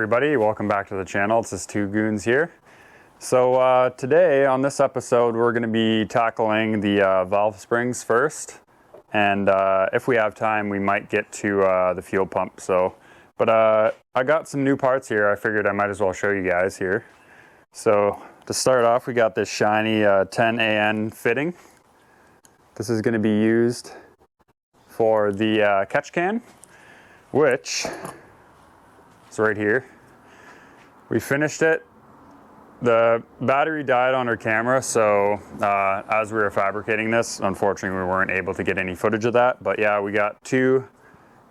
everybody, welcome back to the channel. It's just Two Goons here. So today on this episode we're going to be tackling the valve springs first, and if we have time we might get to the fuel pump. But I got some new parts here. I figured I might as well show you guys here. So to start off, we got this shiny 10AN fitting. This is going to be used for the catch can, which is right here. We finished it. The battery died on our camera, so as we were fabricating this, unfortunately we weren't able to get any footage of that. But yeah, we got two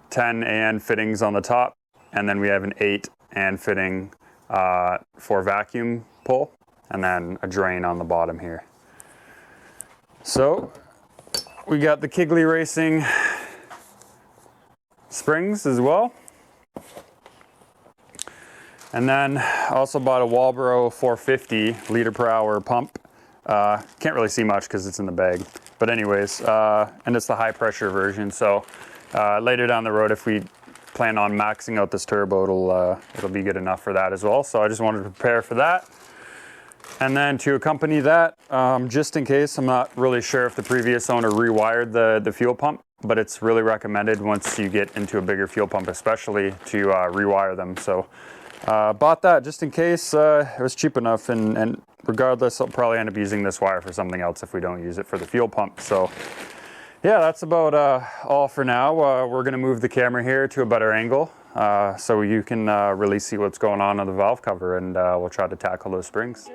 10AN fittings on the top, and then we have an 8AN fitting for vacuum pull, and then a drain on the bottom here. So we got the Kigley Racing springs as well. And then also bought a Walbro 450 liter per hour pump. Can't really see much because it's in the bag. But anyways, and it's the high pressure version. So later down the road, if we plan on maxing out this turbo, it'll be good enough for that as well. So I just wanted to prepare for that. And then to accompany that, just in case, I'm not really sure if the previous owner rewired the fuel pump, but it's really recommended once you get into a bigger fuel pump especially to rewire them. So bought that just in case. It was cheap enough, and regardless, I'll probably end up using this wire for something else if we don't use it for the fuel pump. So yeah, that's about all for now. We're going to move the camera here to a better angle so you can really see what's going on the valve cover, and we'll try to tackle those springs.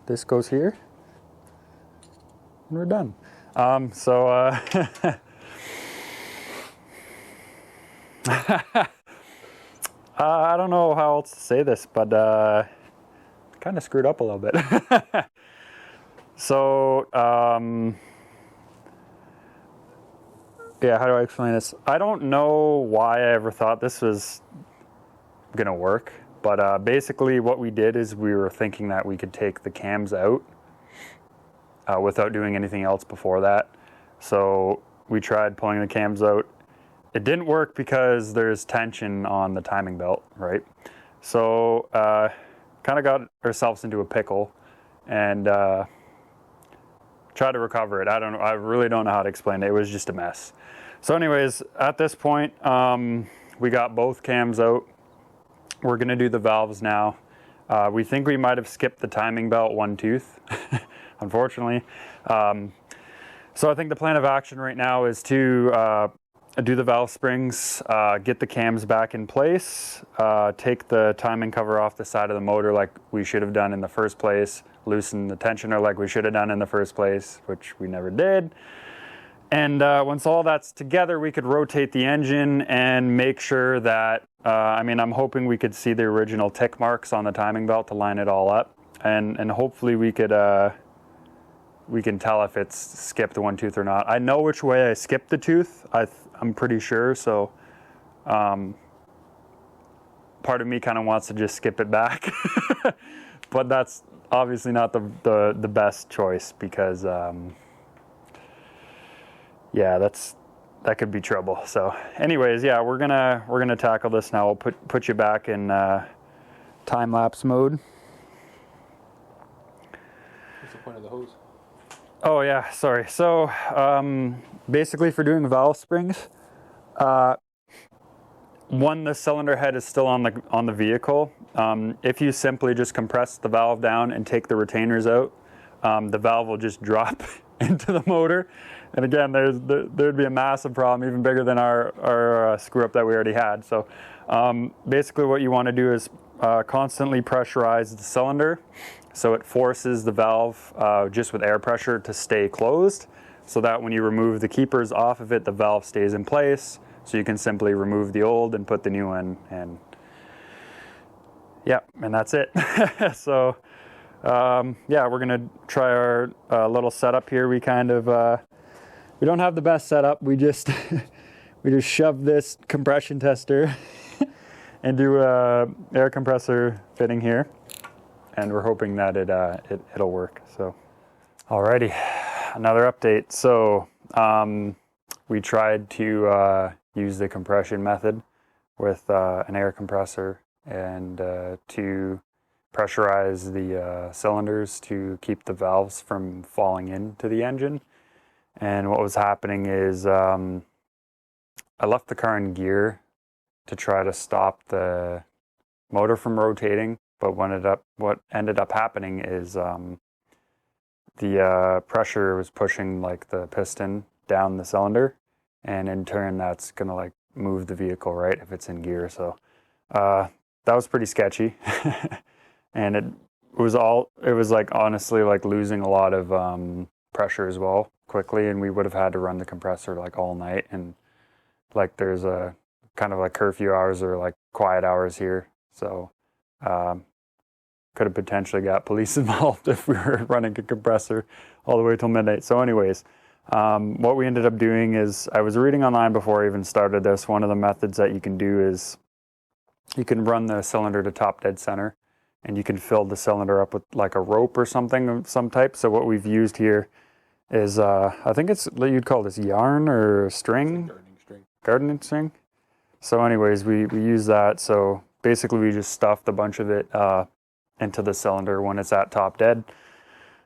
this goes here, and we're done. I don't know how else to say this, but kind of screwed up a little bit. So, yeah, how do I explain this? I don't know why I ever thought this was gonna work, but basically what we did is we were thinking that we could take the cams out without doing anything else before that. So we tried pulling the cams out. It didn't work because there's tension on the timing belt, right? So kind of got ourselves into a pickle and tried to recover it. I really don't know how to explain it. It was just a mess. So anyways, at this point, we got both cams out. We're gonna do the valves now. We think we might have skipped the timing belt one tooth, unfortunately. So I think the plan of action right now is to do the valve springs, get the cams back in place, take the timing cover off the side of the motor like we should have done in the first place, loosen the tensioner like we should have done in the first place, which we never did. And once all that's together, we could rotate the engine and make sure that, I'm hoping we could see the original tick marks on the timing belt to line it all up. And hopefully we could, we can tell if it's skipped one tooth or not. I know which way I skipped the tooth. I'm pretty sure. So part of me kind of wants to just skip it back, but that's obviously not the best choice because, yeah, that could be trouble. So anyways, yeah, we're gonna tackle this now. We'll put you back in time lapse mode. What's the point of the hose? Oh yeah, sorry. So basically for doing valve springs, one, the cylinder head is still on the vehicle. If you simply just compress the valve down and take the retainers out, the valve will just drop into the motor. And again, there'd be a massive problem, even bigger than our screw up that we already had. So basically what you want to do is constantly pressurize the cylinder so it forces the valve just with air pressure to stay closed, so that when you remove the keepers off of it, the valve stays in place. So you can simply remove the old and put the new one, and yeah, and that's it. So yeah, we're gonna try our little setup here. We kind of we don't have the best setup. We just we just shove this compression tester and do a air compressor fitting here, and we're hoping that it'll work. So alrighty, another update. So we tried to use the compression method with an air compressor and to pressurize the cylinders to keep the valves from falling into the engine. And what was happening is I left the car in gear to try to stop the motor from rotating, but what ended up happening is the pressure was pushing like the piston down the cylinder, and in turn that's gonna like move the vehicle, right, if it's in gear. So that was pretty sketchy. And it was like honestly like losing a lot of pressure as well quickly, and we would have had to run the compressor like all night, and like there's a kind of like curfew hours or like quiet hours here, so could have potentially got police involved if we were running a compressor all the way till midnight. So anyways, what we ended up doing is, I was reading online before I even started this, one of the methods that you can do is you can run the cylinder to top dead center, and you can fill the cylinder up with like a rope or something of some type. So what we've used here is, I think you'd call this yarn or string? Gardening string. So anyways, we use that. So basically we just stuffed a bunch of it into the cylinder when it's at top dead,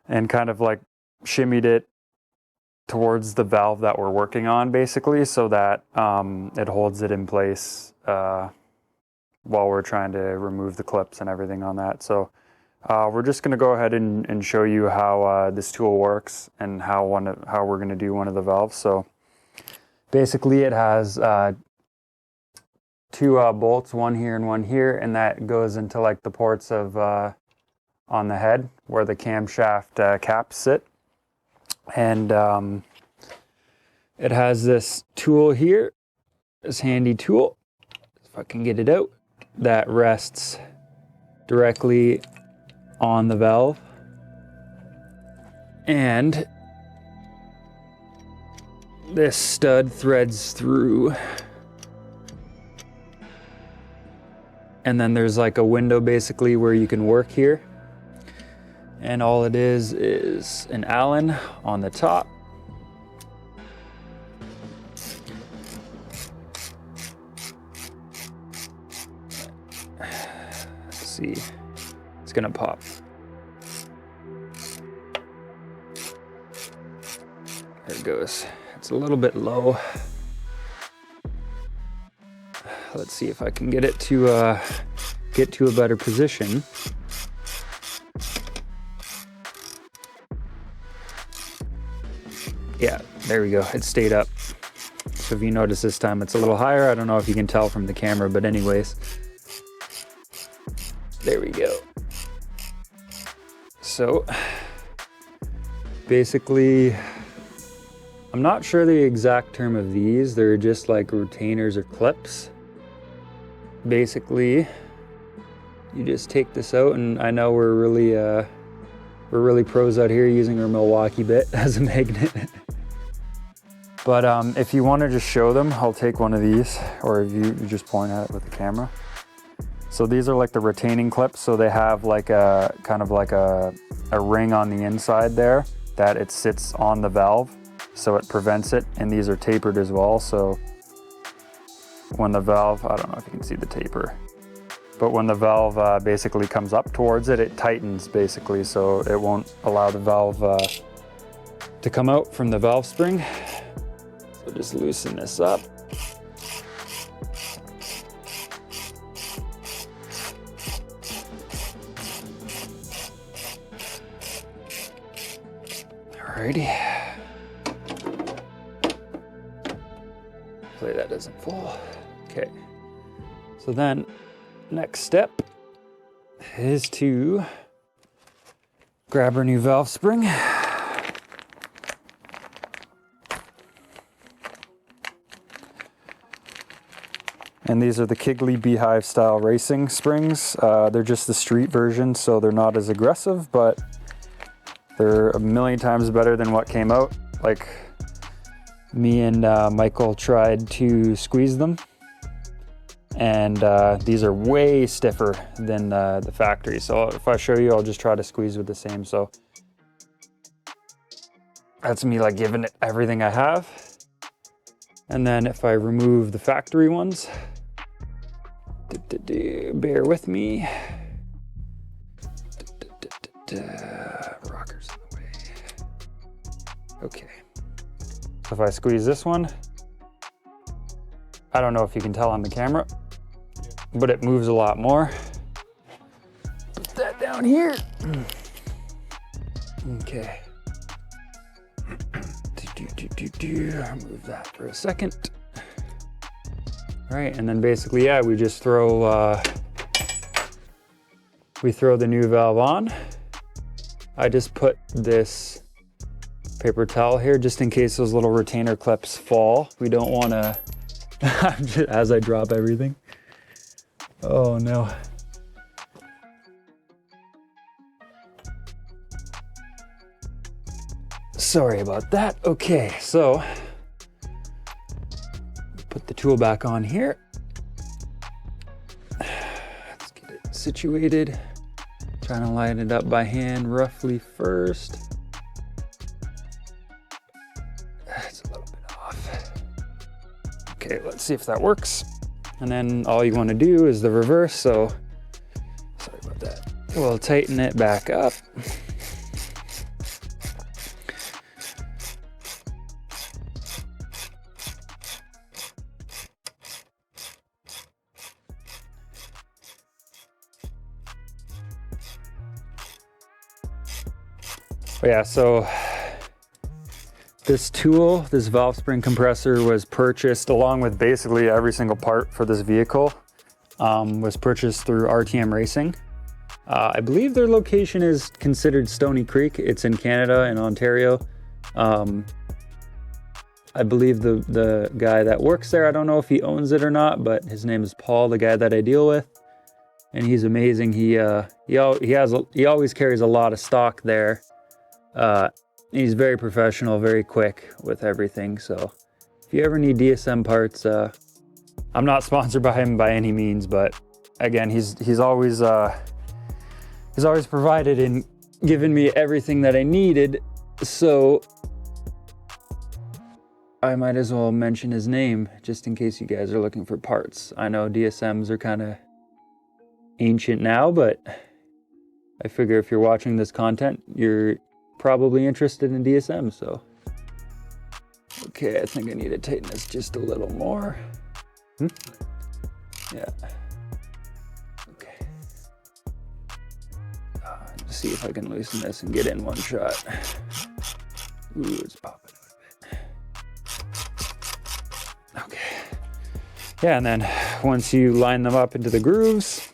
and kind of like shimmied it towards the valve that we're working on, basically, so that it holds it in place while we're trying to remove the clips and everything on that. So we're just going to go ahead and show you how this tool works and how we're going to do one of the valves. So basically it has two bolts, one here and one here, and that goes into like the ports of on the head where the camshaft caps sit. And it has this tool here, this handy tool, if I can get it out, that rests directly on the valve. And this stud threads through. And then there's like a window basically where you can work here. And all it is an Allen on the top. Let's see, it's gonna pop. There it goes. It's a little bit low. Let's see if I can get it to get to a better position. Yeah, there we go. It stayed up. So if you notice this time it's a little higher. I don't know if you can tell from the camera, but anyways. There we go. So basically, I'm not sure the exact term of these. They're just like retainers or clips. Basically, you just take this out, and I know we're really pros out here using our Milwaukee bit as a magnet. But if you want to just show them, I'll take one of these, or if you just point at it with the camera. So these are like the retaining clips. So they have like a kind of like a ring on the inside there that it sits on the valve, so it prevents it. And these are tapered as well. So when the valve, I don't know if you can see the taper, but when the valve basically comes up towards it, it tightens basically, so it won't allow the valve to come out from the valve spring. So just loosen this up. Alrighty. Hopefully that doesn't fall. Okay. So then, next step is to grab our new valve spring. And these are the Kigley Beehive style racing springs. They're just the street version, so they're not as aggressive, but they're a million times better than what came out. Like, me and Michael tried to squeeze them, and these are way stiffer than the factory. So if I show you, I'll just try to squeeze with the same. So that's me like giving it everything I have. And then if I remove the factory ones, bear with me. Rockers in the way. Okay. So if I squeeze this one, I don't know if you can tell on the camera, but it moves a lot more. Put that down here. Okay. Move that for a second. All right, and then basically, yeah, we just throw the new valve on. I just put this paper towel here just in case those little retainer clips fall. We don't want to, as I drop everything. Oh no. Sorry about that. Okay, so put the tool back on here. Let's get it situated. Trying to line it up by hand roughly first. That's a little bit off. Okay, let's see if that works. And then all you want to do is the reverse, so sorry about that. We'll tighten it back up. Yeah, so this tool, this valve spring compressor, was purchased along with basically every single part for this vehicle, was purchased through RTM Racing. I believe their location is considered Stony Creek. It's in Canada, in Ontario. I believe the guy that works there, I don't know if he owns it or not, but his name is Paul, the guy that I deal with, and he's amazing. He always carries a lot of stock there. He's very professional, very quick with everything. So if you ever need DSM parts, I'm not sponsored by him by any means, but again, he's always provided and given me everything that I needed. So I might as well mention his name just in case you guys are looking for parts. I know DSMs are kind of ancient now, but I figure if you're watching this content, you're probably interested in DSM, so. Okay, I think I need to tighten this just a little more. Yeah. Okay. Let's see if I can loosen this and get in one shot. Ooh, it's popping. Okay. Yeah, and then once you line them up into the grooves,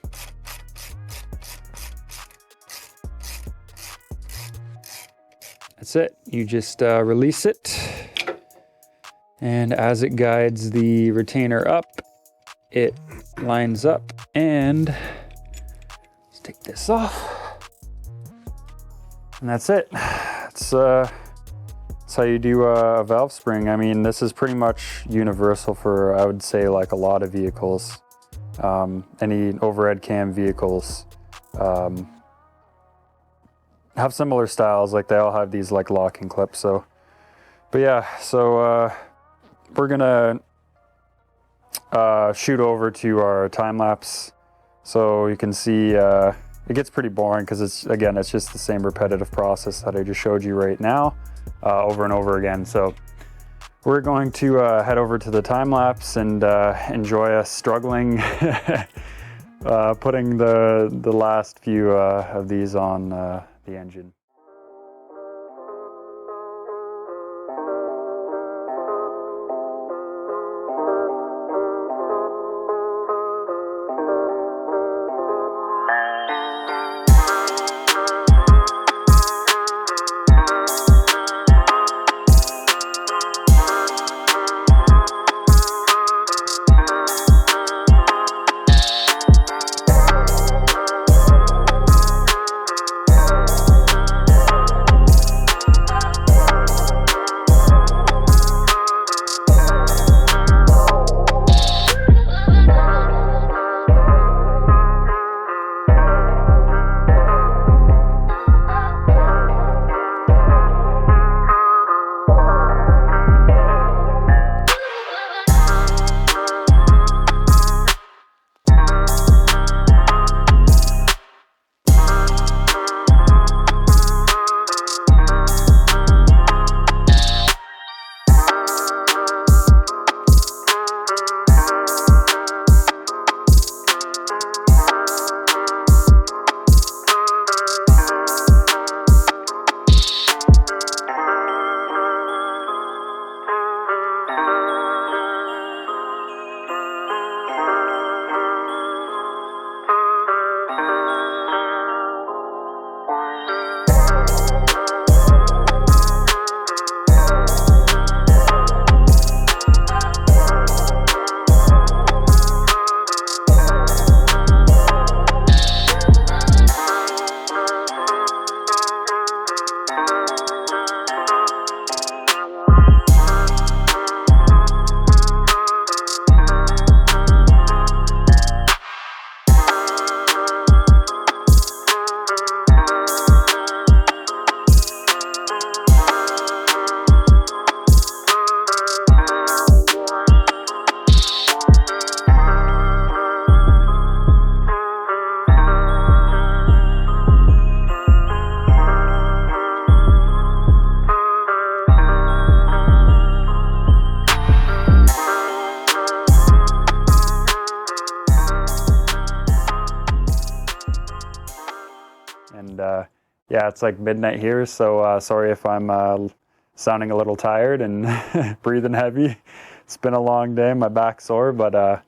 that's it. You just release it, and as it guides the retainer up, it lines up, and let's take this off, and that's it. That's how you do a valve spring. I mean, this is pretty much universal for, I would say, like a lot of vehicles. Any overhead cam vehicles have similar styles. Like they all have these like locking clips. So, but yeah, so we're gonna shoot over to our time lapse, so you can see it gets pretty boring because it's just the same repetitive process that I just showed you right now. Over and over again. So we're going to head over to the time lapse and enjoy us struggling putting the last few of these on the engine. And yeah, it's like midnight here, so sorry if I'm sounding a little tired and breathing heavy. It's been a long day, my back's sore, but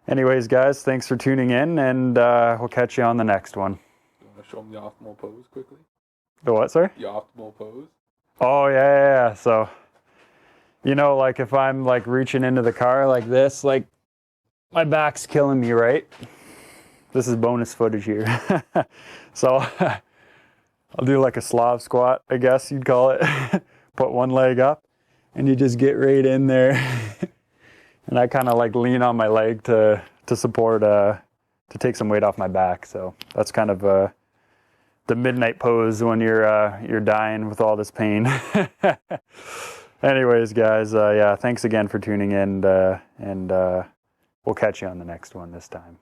anyways, guys, thanks for tuning in, and we'll catch you on the next one. Show them the optimal pose quickly. The what, sorry? The optimal pose. Oh, yeah. So, you know, like if I'm like reaching into the car like this, like my back's killing me, right? This is bonus footage here. So I'll do like a Slav squat, I guess you'd call it. Put one leg up and you just get right in there. And I kind of like lean on my leg to support, to take some weight off my back. So that's kind of the midnight pose when you're dying with all this pain. Anyways, guys, yeah, thanks again for tuning in, and we'll catch you on the next one this time.